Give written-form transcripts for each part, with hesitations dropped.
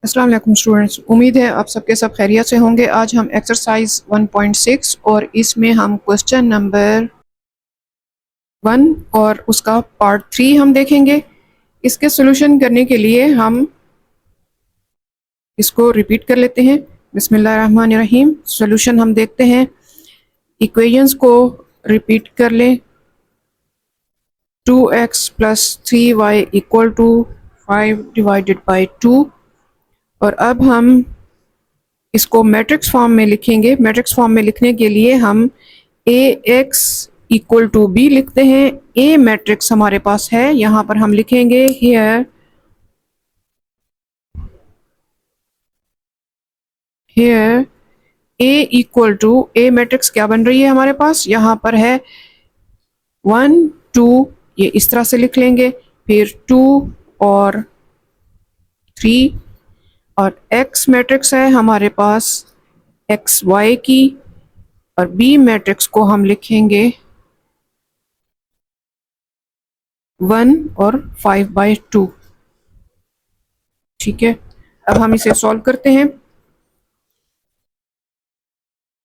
अस्सलाम वालेकुम स्टूडेंट्स, उम्मीद है आप सबके सब खैरियत से होंगे। आज हम एक्सरसाइज 1.6 और इसमें हम क्वेश्चन नंबर 1 और उसका पार्ट 3 हम देखेंगे। इसके सॉल्यूशन करने के लिए हम इसको रिपीट कर लेते हैं। बिस्मिल्लाहिर्रहमानिर्रहीम। सॉल्यूशन हम देखते हैं। इक्वेशंस को रिपीट कर लें। 2x plus 3y equal to 5 divided by 2। और अब हम इसको मैट्रिक्स फॉर्म में लिखेंगे। मैट्रिक्स फॉर्म में लिखने के लिए हम ए एक्स इक्वल टू बी लिखते हैं। ए मैट्रिक्स हमारे पास है, यहाँ पर हम लिखेंगे here here A equal to, A matrix क्या बन रही है हमारे पास, यहाँ पर है 1 2, ये इस तरह से लिख लेंगे। फिर 2 और 3 और एक्स मैट्रिक्स है हमारे पास एक्स वाई की, और बी मैट्रिक्स को हम लिखेंगे 1 और 5/2। ठीक है, अब हम इसे सॉल्व करते हैं।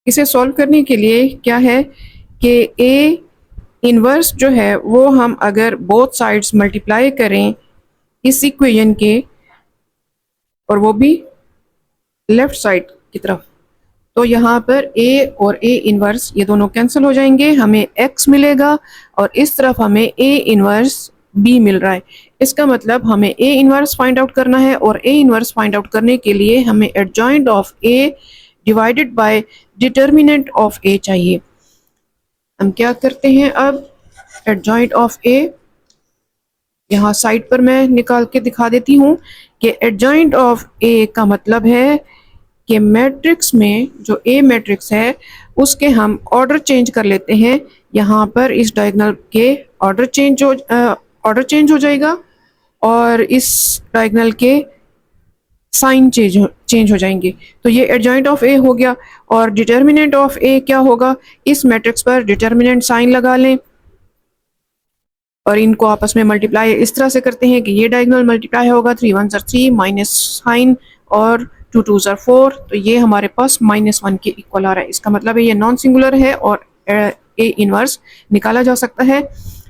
इसे सॉल्व करने के लिए क्या है कि ए इनवर्स जो है वो हम अगर बोथ साइड्स मल्टीप्लाई करें इस इक्वेशन के, और वो भी लेफ्ट साइड की तरफ, तो यहाँ पर ए और ए इनवर्स ये दोनों कैंसिल हो जाएंगे, हमें एक्स मिलेगा और इस तरफ हमें ए इनवर्स बी मिल रहा है। इसका मतलब हमें ए इनवर्स फाइंड आउट करना है, और ए इनवर्स फाइंड आउट करने के लिए हमें adjoint of A divided by determinant of A चाहिए। हम क्या करते हैं, अब एडजॉइंट ऑफ ए यहाँ साइड पर मैं निकाल के दिखा देती हूँ कि एडजॉइंट ऑफ ए का मतलब है कि मैट्रिक्स में जो ए मैट्रिक्स है उसके हम ऑर्डर चेंज कर लेते हैं। यहाँ पर इस डायगोनल के ऑर्डर चेंज हो जाएगा, और इस डायगोनल के साइन चेंज हो जाएंगे। तो ये एडजॉइंट ऑफ ए हो गया। और डिटर्मिनेंट ऑफ ए क्या होगा, इस मैट्रिक्स पर डिटर्मिनेंट साइन लगा लें और इनको आपस में मल्टीप्लाई इस तरह से करते हैं कि ये डायगोनल मल्टीप्लाई होगा, 3 1 3 माइनस साइन और 2 2 4, तो ये हमारे पास -1 के इक्वल आ रहा है। इसका मतलब है ये नॉन सिंगुलर है और ए इनवर्स निकाला जा सकता है।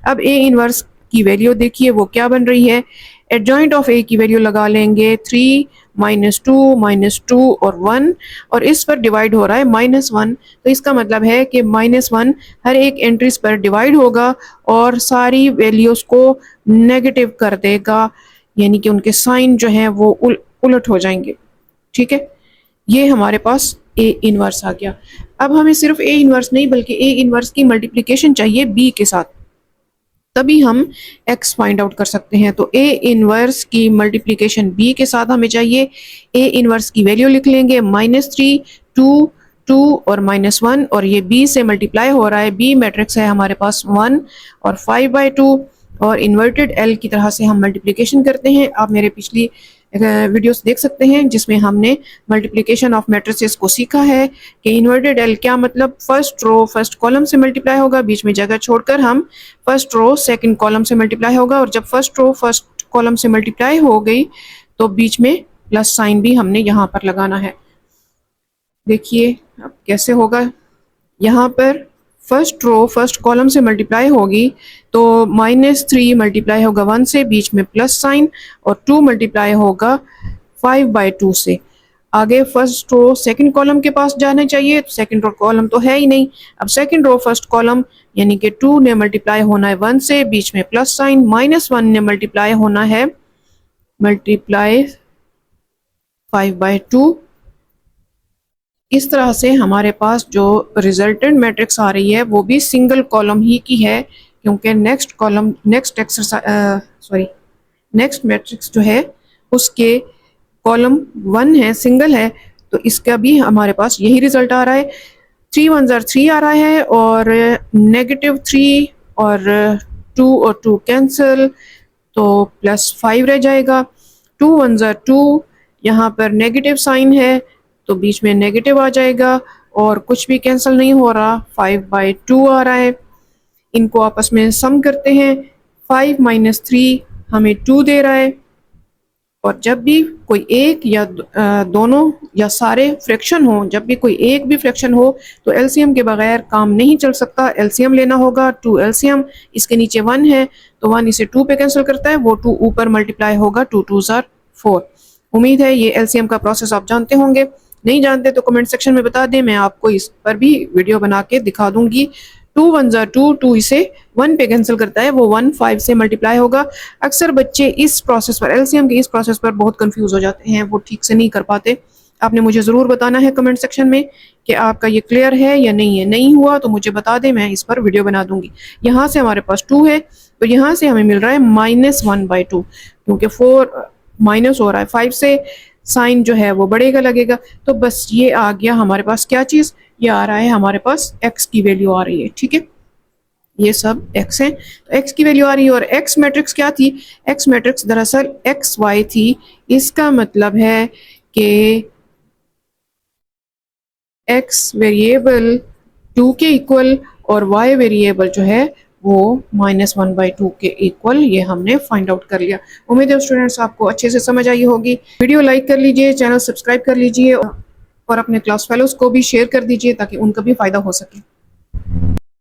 अब ए इनवर्स की वैल्यू देखिए वो क्या बन रही है। एडजॉइंट ऑफ ए की वैल्यू लगा लेंगे 3 -2 और 1, और इस पर डिवाइड हो रहा है -1, तो इसका मतलब है कि -1 हर एक एंट्रीज पर डिवाइड होगा और सारी वैल्यूज को नेगेटिव कर देगा, यानी कि उनके साइन जो हैं वो उलट हो जाएंगे। ठीक है, ये हमारे पास ए इनवर्स आ गया। अब हमें सिर्फ ए इनवर्स नहीं बल्कि ए इनवर्स की मल्टीप्लिकेशन चाहिए बी के साथ, तभी हम x फाइंड आउट कर सकते हैं। तो ए इनवर्स की मल्टीप्लिकेशन b के साथ हमें चाहिए। ए इनवर्स की वैल्यू लिख लेंगे -3 2 2 और -1, और ये b से मल्टीप्लाई हो रहा है। b मैट्रिक्स है हमारे पास 1 और 5/2, और इन्वर्टेड l की तरह से हम मल्टीप्लिकेशन करते हैं। आप मेरे पिछली वीडियोस देख सकते हैं जिसमें हमने मल्टीप्लिकेशन ऑफ मैट्रिसेस को सीखा है कि इन्वर्टेड एल क्या मतलब, फर्स्ट रो फर्स्ट कॉलम से मल्टीप्लाई होगा, बीच में जगह छोड़कर हम फर्स्ट रो सेकंड कॉलम से मल्टीप्लाई होगा, और जब फर्स्ट रो फर्स्ट कॉलम से मल्टीप्लाई हो गई तो बीच में प्लस साइन भी हमने यहाँ पर लगाना है। देखिए अब कैसे होगा, यहाँ पर फर्स्ट रो फर्स्ट कॉलम से मल्टीप्लाई होगी तो -3 मल्टीप्लाई होगा 1 से, बीच में प्लस साइन, और 2 मल्टीप्लाई होगा 5/2 से। आगे फर्स्ट रो सेकंड कॉलम के पास जाना चाहिए, तो सेकंड रो कॉलम तो है ही नहीं। अब सेकंड रो फर्स्ट कॉलम यानी कि 2 ने मल्टीप्लाई होना है 1 से, बीच में प्लस साइन, -1 ने मल्टीप्लाई होना है 5/2। इस तरह से हमारे पास जो रिजल्टेंट मैट्रिक्स आ रही है वो भी सिंगल कॉलम ही की है, क्योंकि नेक्स्ट मैट्रिक्स जो है उसके कॉलम 1 है, सिंगल है, तो इसका भी हमारे पास यही रिजल्ट आ रहा है। 3 1 3 आ रहा है, और -3 और 2 और 2 कैंसिल, तो +5 रह जाएगा। 2 1 2, यहाँ पर नेगेटिव साइन है तो बीच में नेगेटिव आ जाएगा, और कुछ भी कैंसिल नहीं हो रहा, 5/2 आ रहा है। इनको आपस में सम करते हैं, 5 - 3 हमें 2 दे रहा है, और जब भी कोई एक या दोनों या सारे फ्रैक्शन हो, जब भी कोई एक भी फ्रैक्शन हो तो एलसीएम के बगैर काम नहीं चल सकता, एलसीएम लेना होगा। 2 एलसीएम, इसके नीचे 1 है तो 1 इसे 2 पे कैंसिल करता है, वो 2 ऊपर मल्टीप्लाई होगा, 2 2s are 4। उम्मीद है ये एलसीएम का प्रोसेस आप जानते होंगे, नहीं जानते तो कमेंट सेक्शन में बता दें, मैं आपको इस पर भी वीडियो बना के दिखा दूंगी। 2 1s are 2, 2 इसे 1 पे कैंसिल करता है, वो 1 5 से मल्टीप्लाई होगा। अक्सर बच्चे इस प्रोसेस पर, एलसीएम के इस प्रोसेस पर बहुत कंफ्यूज हो जाते हैं, वो ठीक से नहीं कर पाते। आपने मुझे ज़रूर बताना है कमेंट सेक्शन में कि आपका ये क्लियर है या नहीं है। नहीं हुआ तो मुझे बता दें, मैं इस पर वीडियो बना दूंगी। यहाँ से हमारे पास 2 है तो यहाँ से हमें मिल रहा है -1/2, क्योंकि 4 माइनस हो रहा है 5 से, साइन जो है वो बढ़ेगा लगेगा। तो बस ये आ गया हमारे पास क्या चीज़, ये आ रहा है हमारे पास x की वैल्यू आ रही है, ठीक है। ये सब x है तो x की वैल्यू आ रही है। और x मैट्रिक्स क्या थी, x मैट्रिक्स दरअसल एक्स वाई थी। इसका मतलब है कि x वेरिएबल 2 के इक्वल और y वेरिएबल जो है वो -1/2 के इक्वल, ये हमने फाइंड आउट कर लिया। उम्मीद है स्टूडेंट्स आपको अच्छे से समझ आई होगी। वीडियो लाइक कर लीजिए, चैनल सब्सक्राइब कर लीजिए और अपने क्लास फेलोज को भी शेयर कर दीजिए ताकि उनका भी फायदा हो सके।